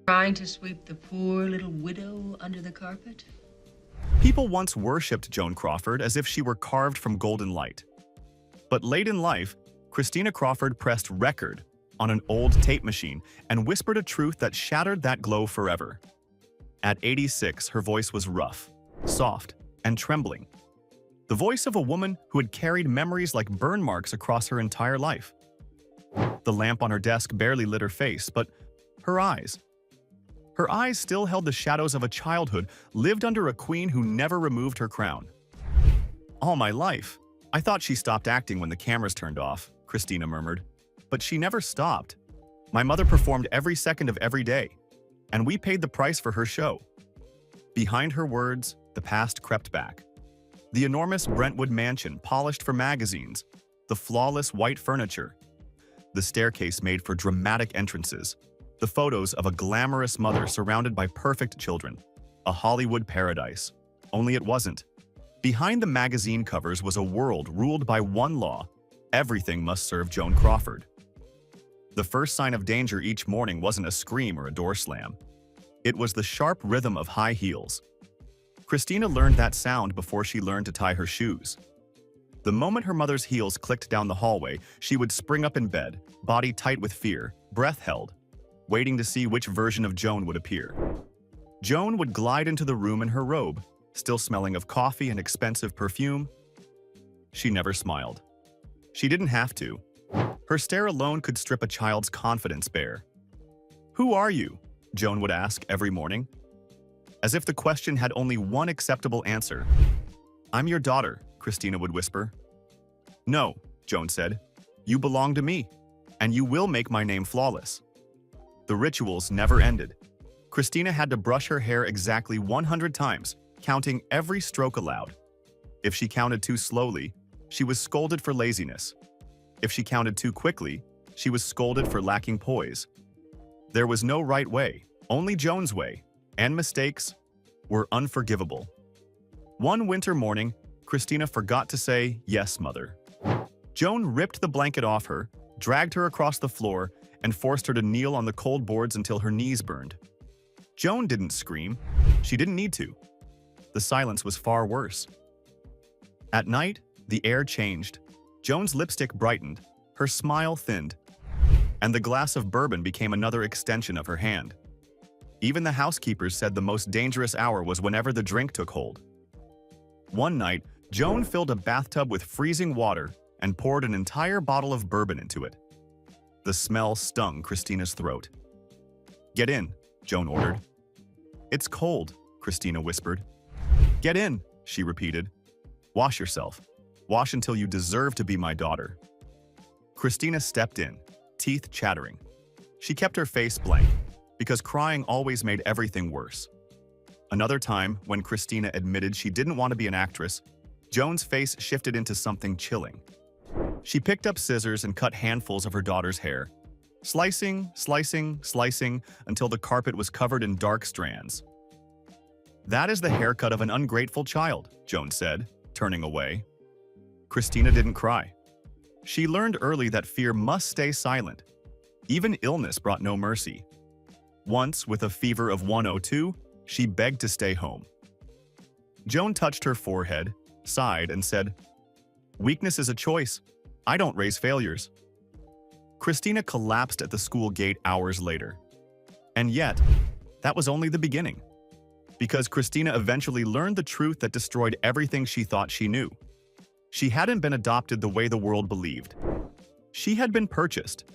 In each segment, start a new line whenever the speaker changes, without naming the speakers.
Trying to sweep the poor little widow under the carpet?
People once worshipped Joan Crawford as if she were carved from golden light. But late in life, Christina Crawford pressed record on an old tape machine and whispered a truth that shattered that glow forever. At 86, her voice was rough, soft, and trembling. The voice of a woman who had carried memories like burn marks across her entire life. The lamp on her desk barely lit her face, but her eyes still held the shadows of a childhood lived under a queen who never removed her crown. All my life, I thought she stopped acting when the cameras turned off, Christina murmured. But she never stopped. My mother performed every second of every day, and we paid the price for her show. Behind her words, the past crept back. The enormous Brentwood mansion polished for magazines, the flawless white furniture, the staircase made for dramatic entrances, the photos of a glamorous mother surrounded by perfect children, a Hollywood paradise. Only it wasn't. Behind the magazine covers was a world ruled by one law: everything must serve Joan Crawford. The first sign of danger each morning wasn't a scream or a door slam. It was the sharp rhythm of high heels. Christina learned that sound before she learned to tie her shoes. The moment her mother's heels clicked down the hallway, she would spring up in bed, body tight with fear, breath held, waiting to see which version of Joan would appear. Joan would glide into the room in her robe, still smelling of coffee and expensive perfume. She never smiled. She didn't have to. Her stare alone could strip a child's confidence bare. "Who are you?" Joan would ask every morning, as if the question had only one acceptable answer. "I'm your daughter," Christina would whisper. "No," Joan said. "You belong to me, and you will make my name flawless." The rituals never ended. Christina had to brush her hair exactly 100 times, counting every stroke aloud. If she counted too slowly, she was scolded for laziness. If she counted too quickly, she was scolded for lacking poise. There was no right way, only Joan's way, and mistakes were unforgivable. One winter morning, Christina forgot to say, "Yes, mother." Joan ripped the blanket off her, dragged her across the floor, and forced her to kneel on the cold boards until her knees burned. Joan didn't scream. She didn't need to. The silence was far worse. At night, the air changed. Joan's lipstick brightened, her smile thinned, and the glass of bourbon became another extension of her hand. Even the housekeepers said the most dangerous hour was whenever the drink took hold. One night, Joan filled a bathtub with freezing water and poured an entire bottle of bourbon into it. The smell stung Christina's throat. "Get in," Joan ordered. "It's cold," Christina whispered. "Get in," she repeated. "Wash yourself. Wash until you deserve to be my daughter." Christina stepped in, teeth chattering. She kept her face blank, because crying always made everything worse. Another time, when Christina admitted she didn't want to be an actress, Joan's face shifted into something chilling. She picked up scissors and cut handfuls of her daughter's hair, slicing, slicing, slicing, until the carpet was covered in dark strands. "That is the haircut of an ungrateful child," Joan said, turning away. Christina didn't cry. She learned early that fear must stay silent. Even illness brought no mercy. Once, with a fever of 102, she begged to stay home. Joan touched her forehead, sighed, and said, "Weakness is a choice. I don't raise failures." Christina collapsed at the school gate hours later. And yet, that was only the beginning. Because Christina eventually learned the truth that destroyed everything she thought she knew. She hadn't been adopted the way the world believed. She had been purchased.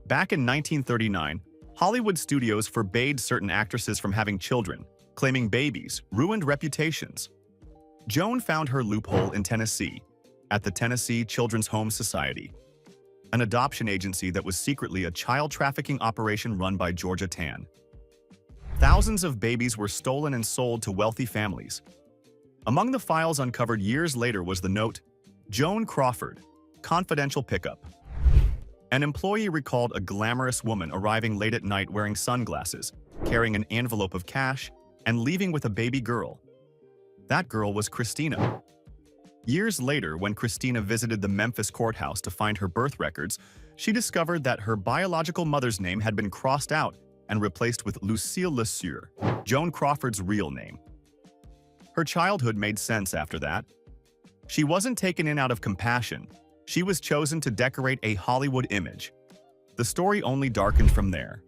Back in 1939, Hollywood studios forbade certain actresses from having children, claiming babies ruined reputations. Joan found her loophole in Tennessee, at the Tennessee Children's Home Society, an adoption agency that was secretly a child trafficking operation run by Georgia Tann. Thousands of babies were stolen and sold to wealthy families. Among the files uncovered years later was the note, "Joan Crawford, confidential pickup." An employee recalled a glamorous woman arriving late at night wearing sunglasses, carrying an envelope of cash, and leaving with a baby girl. That girl was Christina. Years later, when Christina visited the Memphis courthouse to find her birth records, she discovered that her biological mother's name had been crossed out and replaced with Lucille LeSueur, Joan Crawford's real name. Her childhood made sense after that. She wasn't taken in out of compassion. She was chosen to decorate a Hollywood image. The story only darkened from there.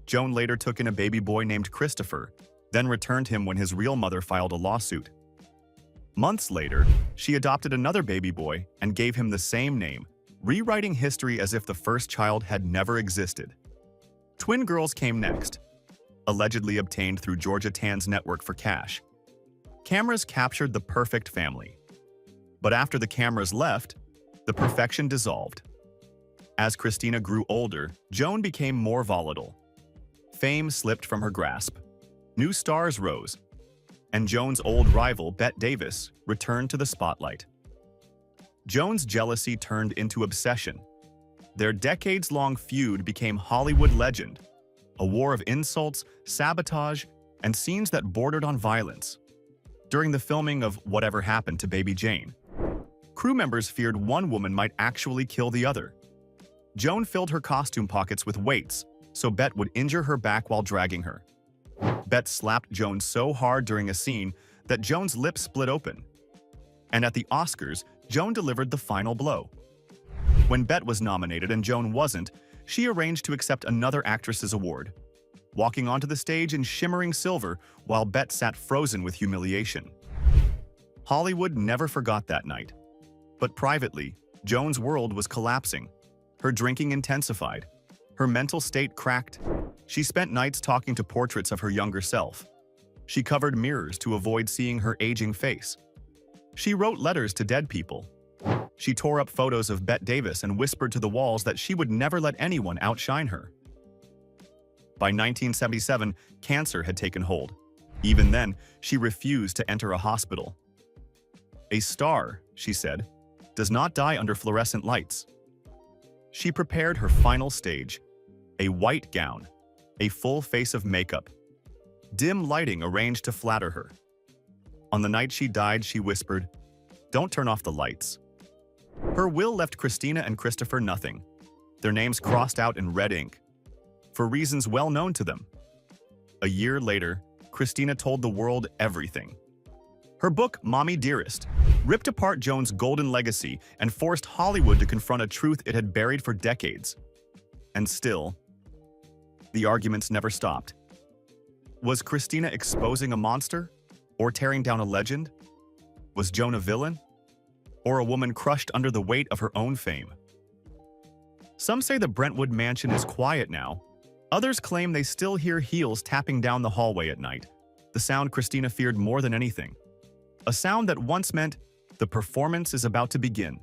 Joan later took in a baby boy named Christopher, then returned him when his real mother filed a lawsuit. Months later, she adopted another baby boy and gave him the same name, rewriting history as if the first child had never existed. Twin girls came next, allegedly obtained through Georgia Tann's network for cash. Cameras captured the perfect family. But after the cameras left, the perfection dissolved. As Christina grew older, Joan became more volatile. Fame slipped from her grasp. New stars rose, and Joan's old rival, Bette Davis, returned to the spotlight. Joan's jealousy turned into obsession. Their decades-long feud became Hollywood legend, a war of insults, sabotage, and scenes that bordered on violence. During the filming of Whatever Happened to Baby Jane, crew members feared one woman might actually kill the other. Joan filled her costume pockets with weights, so Bette would injure her back while dragging her. Bette slapped Joan so hard during a scene that Joan's lips split open. And at the Oscars, Joan delivered the final blow. When Bette was nominated and Joan wasn't, she arranged to accept another actress's award, walking onto the stage in shimmering silver while Bette sat frozen with humiliation. Hollywood never forgot that night. But privately, Joan's world was collapsing. Her drinking intensified. Her mental state cracked. She spent nights talking to portraits of her younger self. She covered mirrors to avoid seeing her aging face. She wrote letters to dead people. She tore up photos of Bette Davis and whispered to the walls that she would never let anyone outshine her. By 1977, cancer had taken hold. Even then, she refused to enter a hospital. "A star," she said, "does not die under fluorescent lights." She prepared her final stage, a white gown, a full face of makeup, dim lighting arranged to flatter her. On the night she died, she whispered, "Don't turn off the lights." Her will left Christina and Christopher nothing, their names crossed out in red ink, for reasons well known to them. A year later, Christina told the world everything. Her book, Mommy Dearest, ripped apart Joan's golden legacy and forced Hollywood to confront a truth it had buried for decades. And still, the arguments never stopped. Was Christina exposing a monster? Or tearing down a legend? Was Joan a villain? Or a woman crushed under the weight of her own fame? Some say the Brentwood mansion is quiet now. Others claim they still hear heels tapping down the hallway at night, the sound Christina feared more than anything. A sound that once meant, "The performance is about to begin."